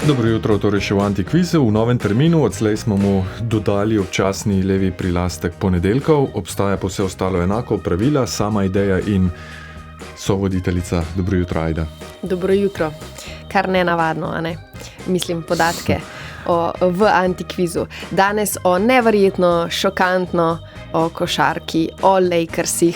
Dobro jutro, torej še v Antikvizu. V novem terminu, odslej smo mu dodali občasni levi prilastek ponedeljkov. Obstaja pa vse ostalo enako, pravila, sama ideja in sovoditeljica. Dobro jutro, Ajda. Dobro jutro. Kar nenavadno, a ne? Mislim, podatke v Antikvizu. Danes o neverjetno, šokantno, o košarki, o Lakersih.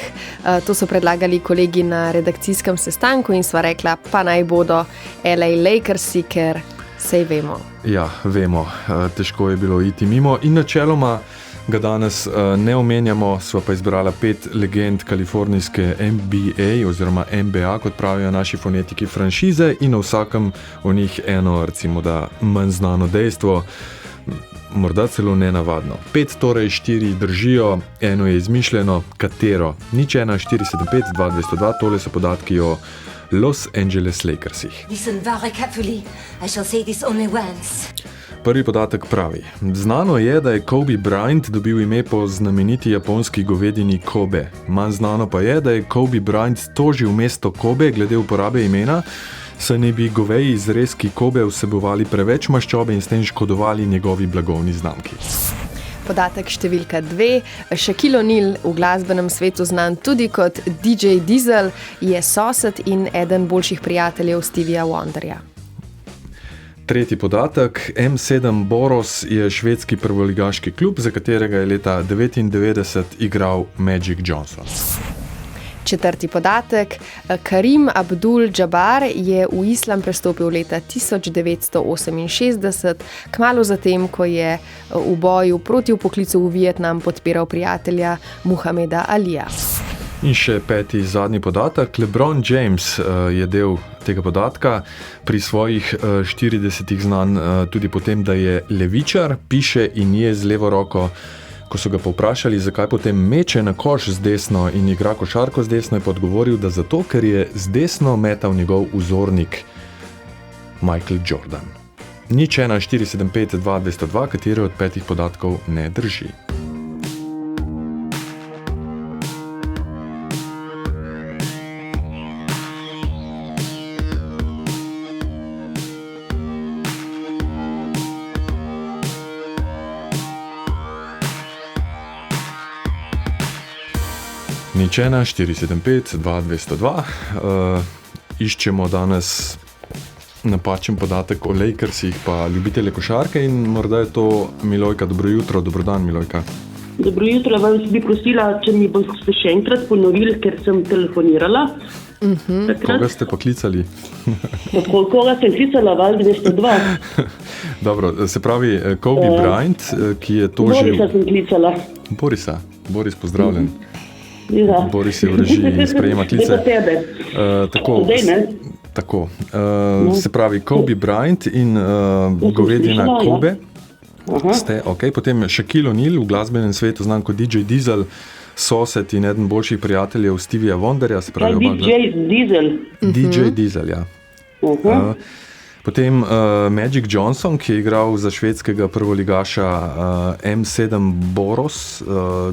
To so predlagali kolegi na redakcijskem sestanku in sva rekla, pa naj bodo LA Lakersi, ker sej vemo. Ja, vemo. Težko je bilo iti mimo in načeloma ga danes ne omenjamo, sva pa izbrala 5 legend kalifornijske NBA oziroma NBA, kot pravijo naši fonetiki, franšize in o vsakem o njih eno, recimo da manj znano dejstvo, morda celo nenavadno. 5, torej 4 držijo, eno je izmišljeno, katero? 01475-2202, tole so podatki o Los Angeles Lakersih. Prvi podatek pravi. Znano je, da je Kobe Bryant dobil ime po znameniti japonski govedini Kobe. Manj znano pa je, da je Kobe Bryant tožil mesto Kobe glede uporabe imena, saj ne bi goveji izrezki Kobe vsebovali preveč maščobe in s tem škodovali njegovi blagovni znamki. Podatek številka 2. Shaquille O'Neal, v glasbenem svetu znan tudi kot DJ Diesel, je sosed in eden boljših prijateljev Stevija Wonderja. Tretji podatek. M7 Boros je švedski prvoligaški klub, za katerega je leta 1999 igral Magic Johnson. Četrti podatek. Karim Abdul-Jabbar je v islam prestopil leta 1968, kmalu zatem, ko je v boju proti vpoklicu v Vietnam podpiral prijatelja Muhameda Alija. In še 5. zadnji podatek. LeBron James je del tega podatka, pri svojih 40 znan tudi potem, da je levičar, piše in je z levo roko. Ko so ga povprašali, zakaj potem meče na koš z desno in igra košarko z desno, je pa odgovoril, da zato, ker je z desno metal njegov vzornik Michael Jordan. 01475-2202, katero od 5 podatkov ne drži. Nič 1-475-2202. Iščemo danes napačen podatek o Lakersih pa ljubitelje košarke in morda je to Milojka. Dobro jutro, dobrodan Milojka. Dobro jutro, vas bi prosila, če mi boste še enkrat ponovili, ker sem telefonirala. Koga ste pa klicali? Koga sem klicala, Val 202? Dobro, se pravi Kobe Bryant, ki je tožil... Borisa sem klicala. Boris, pozdravljen. Ja. Boris je v režiji, sprejema klice. Tako. Se pravi, Kobe Bryant in govedina Kobe ste, ok. Potem Shaquille O'Neal, v glasbenem svetu znan kot DJ Diesel, sosed in eden boljših prijateljev Stevija Wonderja. Se pravi, DJ Diesel. DJ Diesel, ja. Potem Magic Johnson, ki je igral za švedskega prvoligaša M7 Boros,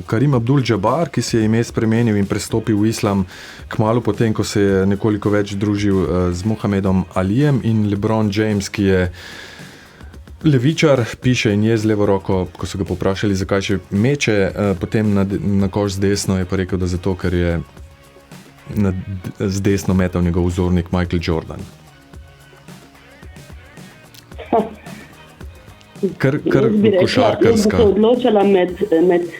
Karim Abdul-Jabbar, ki si je ime spremenil in prestopil v islam kmalu potem, ko se je nekoliko več družil z Muhamedom Alijem, in LeBron James, ki je levičar, piše in je z levo roko. Ko so ga povprašali, zakaj še meče potem na koš z desno, je pa rekel, da zato, ker je z desno metal njegov vzornik Michael Jordan. Kar košarkarska. Jaz bi se odločala med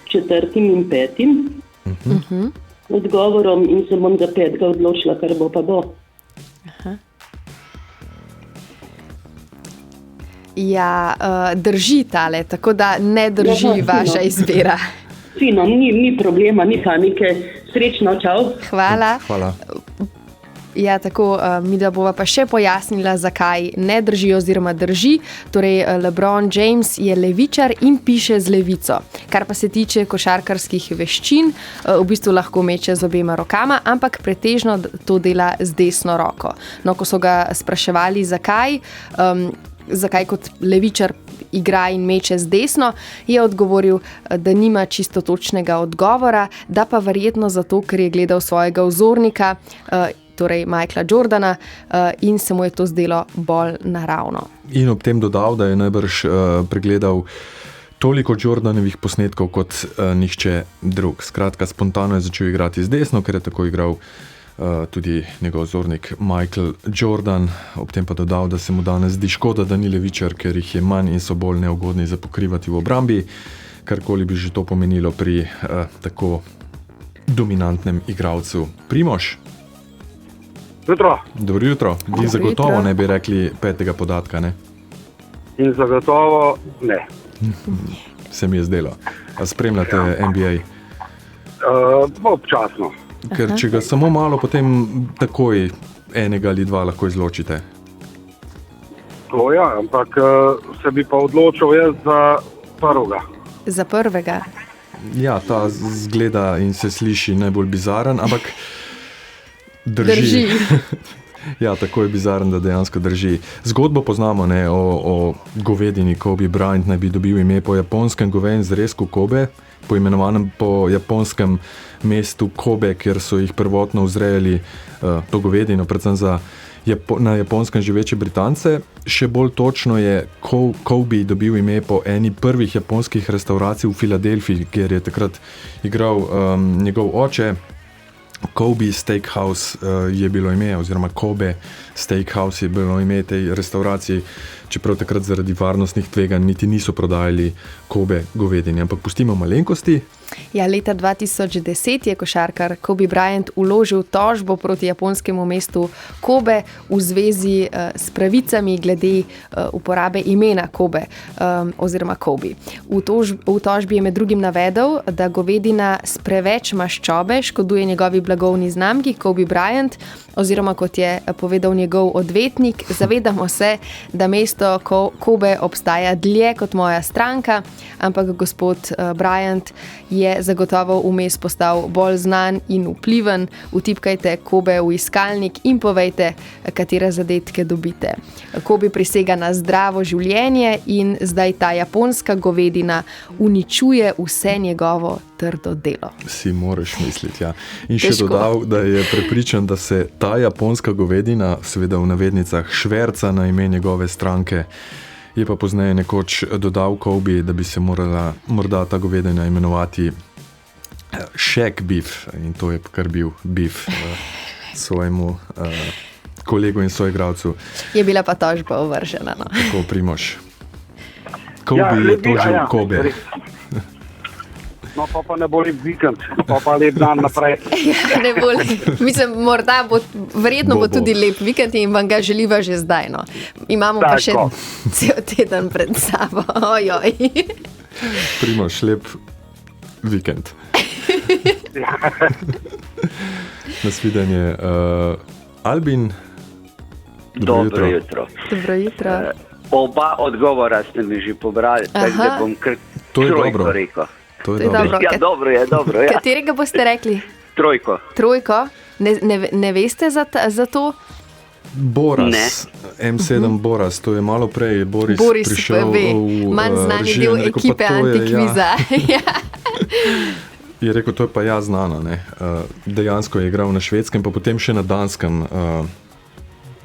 4. in 5. Odgovorom in se bom za 5 odločila, kar bo pa bo. Ja, drži tale, tako da ne drži vaša izbira. Fino, ni problema, ni panike. Srečno, čau. Hvala. Ja, tako, midva bova pa še pojasnila, zakaj ne drži oziroma drži. Torej, LeBron James je levičar in piše z levico. Kar pa se tiče košarkarskih veščin, v bistvu lahko meče z obema rokama, ampak pretežno to dela z desno roko. No, ko so ga spraševali, zakaj kot levičar igra in meče z desno, je odgovoril, da nima čisto točnega odgovora, da pa verjetno zato, ker je gledal svojega vzornika, torej Michaela Jordana, in se mu je to zdelo bolj naravno. In ob tem dodal, da je najbrž pregledal toliko Jordanovih posnetkov kot nihče drug. Skratka, spontano je začel igrati z desno, ker je tako igral tudi njegov vzornik Michael Jordan. Ob tem pa dodal, da se mu danes zdi škoda, da ni levičar, ker jih je manj in so bolj neugodni za pokrivati v obrambi, karkoli bi že to pomenilo pri tako dominantnem igralcu. Primož? Jutro. Dobro jutro. Vi zagotovo ne bi rekli petega podatka, ne? In zagotovo ne. Se mi je zdelo. A spremljate NBA? Občasno. Ker če ga samo malo, potem takoj enega ali dva lahko izločite. To ja, ampak se bi pa odločil jaz za prvega. Za prvega? Ja, ta zgleda in se sliši najbolj bizaren, ampak drži. Ja, tako je bizaren, da dejansko drži. Zgodbo poznamo, ne, o govedini. Kobe Bryant naj bi dobil ime po japonskem govedin zrezku Kobe, poimenovanem po japonskem mestu Kobe, kjer so jih prvotno vzrejali to govedino, predvsem na japonskem živeče Britance. Še bolj točno je Kobe dobil ime po eni prvih japonskih restauracij v Filadelfiji, kjer je takrat igral njegov oče. Kobe Steakhouse je bilo ime, oziroma Kobe Steakhouse je bilo ime tej restauraciji, čeprav takrat zaradi varnostnih tveganj niti niso prodajali Kobe govedine. Ampak pustimo malenkosti. Ja, leta 2010 je košarkar Kobe Bryant vložil tožbo proti japonskemu mestu Kobe v zvezi s pravicami glede uporabe imena Kobe oziroma Kobe. V tožbi je med drugim navedel, da govedina s preveč maščobe škoduje njegovi blagovni znamki Kobe Bryant, oziroma kot je povedal njegov odvetnik, zavedamo se, da mesto Kobe obstaja dlje kot moja stranka, ampak gospod Bryant je zagotovo vmes postal bolj znan in vpliven. Vtipkajte Kobe v iskalnik in povejte, katere zadetke dobite. Kobe prisega na zdravo življenje in zdaj ta japonska govedina uničuje vse njegovo trdo delo. Si moraš misliti, ja. In še dodal, da je prepričan, da se ta japonska govedina, seveda v navednicah, šverca na ime njegove stranke. Je pa pozneje nekoč dodal Kobe, da bi se morala morda ta govedina imenovati Shaq Beef, in to je kar bil beef svojemu kolegu in soigralcu. Je bila pa tožba ovržena, no. Tako, Primož. Kobe je tožil Kobe. No, pa ne bo lep vikend, pa lep dan naprej. Ja, ne bo lep. Mislim, morda verjetno bo tudi lep vikend in vam ga želiva že zdaj, no. Imamo pa še cel teden pred sabo. Ojoj. Primož, lep vikend. Nasvidenje. Albin, Dobro jutro. Dobro jutro. Oba odgovora ste mi že pobrali, tako da bom kar trojko rekel. To je dobro. Ja, dobro, ja. Katerega boste rekli? Trojko. Trojko? Ne veste za to? Boras, Ne. M7 Boras, to je malo prej Boris prišel ve, v manj znani režijo del in rekel, ekipe pa to je, Antikviza. Ja. Je rekel, to je pa ja znano, ne. Dejansko je igral na Švedskem, pa potem še na Danskem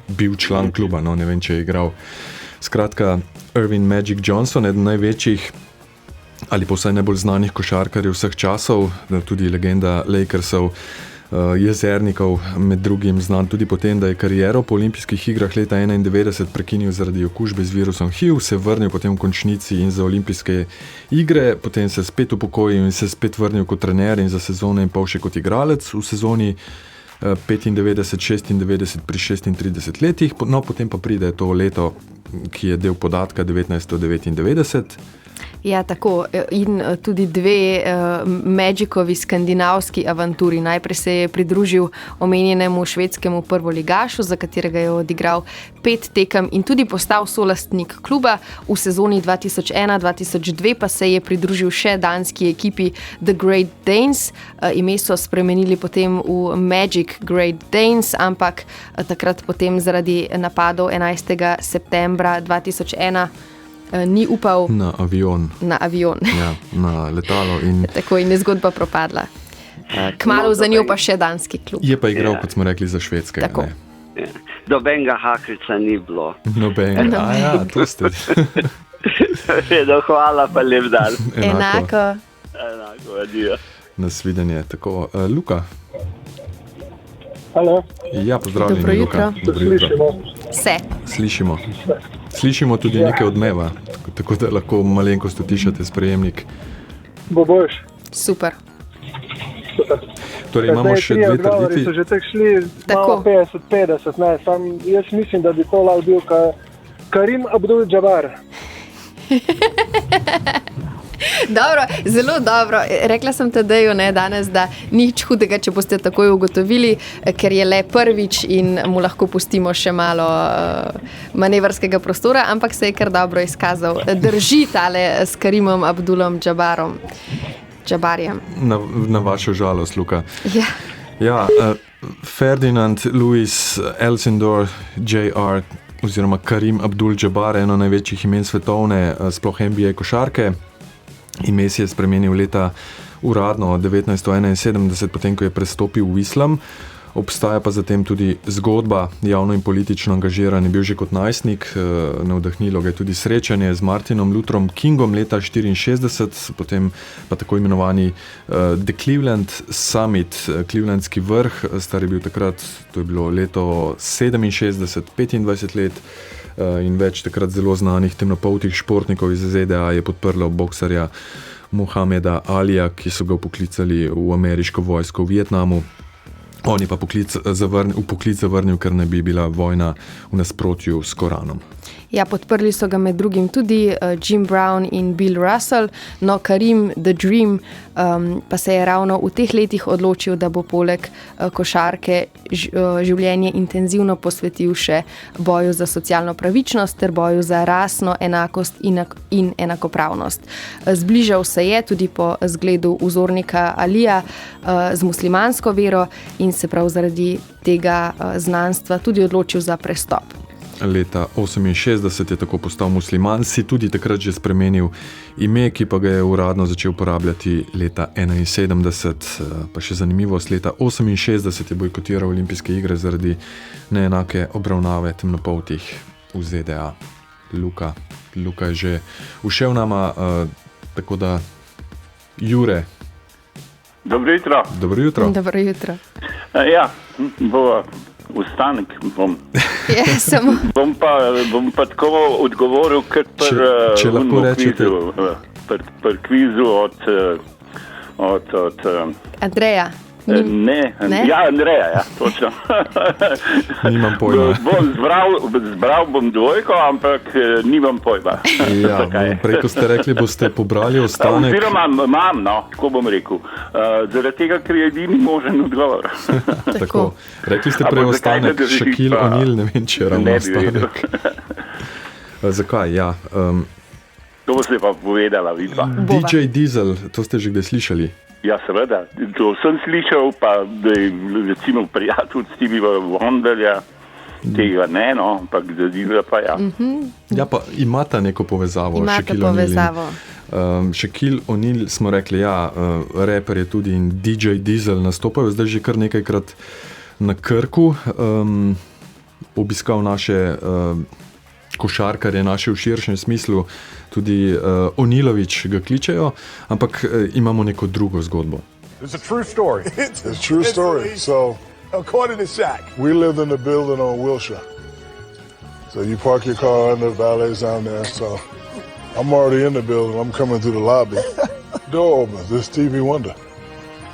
bil član kluba, no, ne vem, če je igral. Skratka, Earvin Magic Johnson, eden največjih ali pa vsaj najbolj znanih košarkarjev vseh časov, tudi legenda Lakersov, jezernikov, med drugim znan tudi potem, da je kariero po olimpijskih igrah leta 1991 prekinil zaradi okužbe z virusom HIV, se vrnil potem v končnici in za olimpijske igre, potem se spet upokojil in se spet vrnil kot trener in za sezono in pol še kot igralec v sezoni 95-96 pri 36 letih, no potem pa pride to leto, ki je del podatka 1999. Ja, tako. In tudi dve Magikovi skandinavski avanturi. Najprej se je pridružil omenjenemu švedskemu prvoligašu, za katerega je odigral 5 tekem in tudi postal solastnik kluba. V sezoni 2001-2002 pa se je pridružil še danski ekipi The Great Danes. Ime so spremenili potem v Magic Great Danes, ampak takrat potem zaradi napadov 11. septembra 2001 ni upal na avion. Na avion. Ja, na letalo. Tako in je zgodba propadla. Kmalu za njo pa še danski klub. Je pa igral, kot smo rekli, za švedskega. Tako. Dobenega hakelca ni bilo. Nobenega. To ste. Hvala pa lep dan. Enako. Adijo. Nasvidenje. Tako, Luka. Halo. Ja, pozdravljeni, Dobro jutro. Luka. Dobro jutro. Se. Slišimo tudi nekaj odmeva, tako da lahko malenkost utišate sprejemnik. Bo boš. Super. Torej imamo še dve trditvi. So že tek šli Tako. malo 50-50, ne, sam jaz mislim, da bi to lahko bil Karim Abdul-Jabbar. Dobro, zelo dobro. Rekla sem Tadeju danes, da nič hudega, če boste takoj ugotovili, ker je le prvič in mu lahko pustimo še malo manevrskega prostora, ampak se je kar dobro izkazal. Drži tale s Karimom Abdulom Jabbarjem. Na vašo žalost, Luka. Ja. Ja, Ferdinand Luis Elsindor Jr. oziroma Karim Abdul-Jabbar, eno največjih imen svetovne, sploh NBA košarke. Ime si je spremenil leta uradno 1971, potem ko je prestopil v islam. Obstaja pa zatem tudi zgodba, javno in politično angažiran je bil že kot najstnik, navdahnilo ga je tudi srečanje z Martinom Lutherom Kingom leta 1964, potem pa tako imenovani The Cleveland Summit, Clevelandski vrh, star je bil takrat, to je bilo leto 67, 25 let, in več takrat zelo znanih temnopoltih športnikov iz ZDA je podprlo boksarja Muhameda Alija, ki so ga poklicali v ameriško vojsko v Vietnamu. On je pa poklic zavrnil, ker ne bi bila vojna v nasprotju s Koranom. Ja, podprli so ga med drugim tudi Jim Brown in Bill Russell, no Karim The Dream pa se je ravno v teh letih odločil, da bo poleg košarke življenje intenzivno posvetil še boju za socialno pravičnost ter boju za rasno enakost in enakopravnost. Zbližal se je tudi po zgledu vzornika Alija z muslimansko vero in se prav zaradi tega znanstva tudi odločil za prestop. Leta 1968 je tako postal musliman, si tudi takrat že spremenil ime, ki pa ga je uradno začel uporabljati leta 1971. Pa še zanimivost, leta 1968 je bojkotiral olimpijske igre zaradi neenake obravnave temnopoltih v ZDA. Luka je že ušel nama, tako da Jure. Dobro jutro. Dobro jutro. Dobro jutro. Ja, bo ustanek bom. Ja, samo. Bom pa tako odgovoril, kot če lahko rečete. Pri kvizu od Andreja. Ne? Ja, Andreja, ja, točno. Nimam pojma. Zbral bom dvojko, ampak nimam pojma. Ja, preko ste rekli, boste pobrali ostanek. Oziroma imam, tako bom rekel. Zaradi tega, ker je edini možen odgovor. Tako. Rekli ste prej ostanek, Shaquille O'Neal, ne vem, če ravno ostanek. Zakaj, ja. To boste pa povedala, vidva. DJ Diesel, to ste že kdaj slišali? Ja, seveda, to sem slišal, pa da je recimo prijatelj Stevie Wonderja, tega ne, ampak da Diesel pa ja. Ja, pa imata neko povezavo. Imata povezavo. Shaquille O'Neal smo rekli, ja, reper je tudi in DJ Diesel nastopajo zdaj že kar nekajkrat na Krku, obiskal naše košarkarje, naše v širšem smislu, tudi O'Nealović ga kličejo, ampak imamo neko drugo zgodbo. It's a true story. It's a true story. So, according to Shaq, we lived in a building on Wilshire. So you park your car and the valet's down there. So I'm already in the building. I'm coming through the lobby. Door opens. This Stevie Wonder.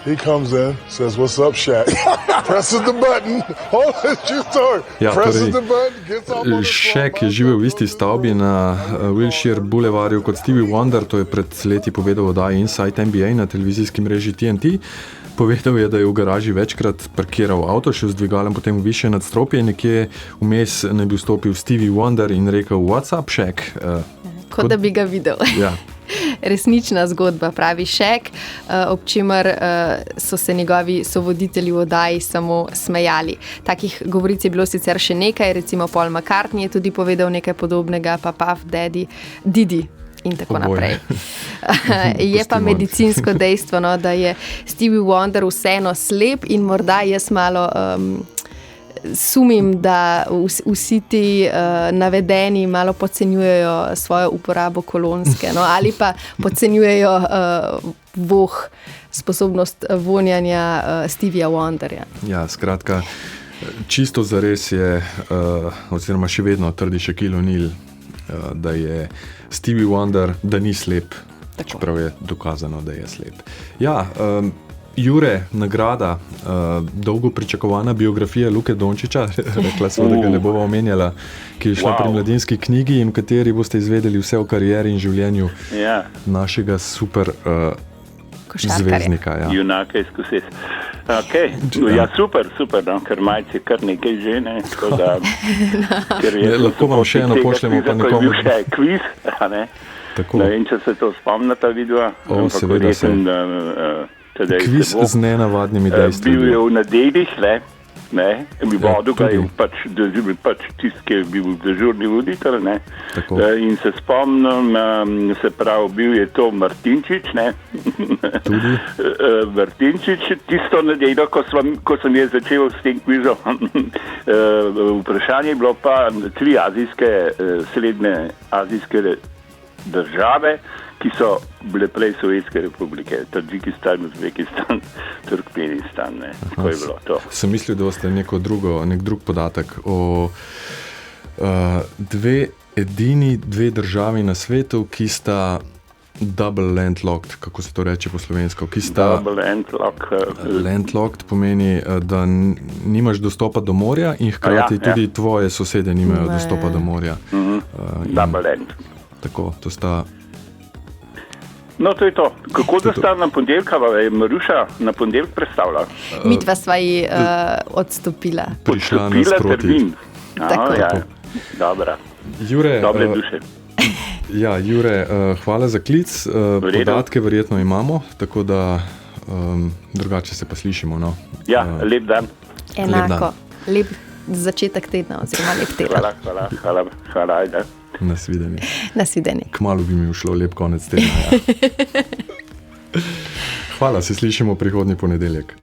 He comes in, says, "What's up, Shaq?" Presses the button. Oh, it's true story. Ja, presses the button, gets off on the Shaq je živel v isti stavbi na Wilshire Boulevardu kot Stevie Wonder, to je pred leti povedal v oddaji Inside NBA na televizijski mreži TNT. Povedal je, da je v garaži večkrat parkiral avto, šel z dvigalom potem v višje nadstropje, nekje vmes naj bi vstopil Stevie Wonder in rekel, "What's up, Shaq?" Kot da bi ga videl. Ja. Resnična zgodba, pravi Shaq, ob čemer so se njegovi sovoditelji v oddaji samo smejali. Takih govoric je bilo sicer še nekaj, recimo Paul McCartney je tudi povedal nekaj podobnega, pa Puff Daddy, Didi. in tako naprej. Je pa medicinsko dejstvo, no, da je Stevie Wonder vseeno slep in morda jaz malo sumim, da vsi ti navedeni malo podcenjujejo svojo uporabo kolonske, no, ali pa podcenjujejo sposobnost vonjanja Stevija Wonderja. Ja, skratka, čisto zares je, oziroma še vedno trdi Shaquille O'Neal, da je Stevie Wonder, da ni slep, čeprav je dokazano, da je slep. Ja, Jure, nagrada, dolgo pričakovana biografija Luke Dončića, rekla sva, da ga ne bova omenjala, ki je šla pri Mladinski knjigi in v kateri boste izvedeli vse o karieri in življenju našega super zvezdnika. Ja. Junaka izkusis. Okay. Ja, super, no, ker majci je kar nekaj žene. Lahko vam še eno pošljemo, pa nekomu. Še kviz, ne? Tako. Ne vem, če se to spomnata videa. Seveda se. Kviz z nenavadnimi dejstvi. Bil je v nedeljih, vodil ga je pač tisti, ki je bil dežurni voditelj, in se spomnim, se pravi, bil je to Martinčič, Tudi? Martinčič, tisto nedeljo, ko sem je začel s tem kvizom, vprašanje je bilo pa 3 srednje azijske države, ki so bile prej Sovjetske republike, Tadžikistan, Uzbekistan, Turkmenistan, tako je bilo to. Sem mislil, da boste nek drug podatek o dve državi na svetu, ki sta double landlocked, kako se to reče po slovensko, ki sta double landlocked pomeni, da nimaš dostopa do morja in hkrati tudi tvoje sosede nimajo dostopa do morja. Double land. Tako, to sta. No, to je to. Kako da sta na ponedeljka, je Maruša na ponedeljk predstavila? Midva sva ji odstopila. Prišla nasproti. Termin. Dobra. Jure, dobre duše. Ja, Jure, hvala za klic. Podatke verjetno imamo, tako da drugače se pa slišimo. No. Ja, lep dan. Enako. Lep začetek tedna oziroma lep teden. Hvala, ajde. Nasvidenje. Kmalu bi mi ušlo lep konec tedna. Ja. Hvala, se slišimo prihodnji ponedeljek.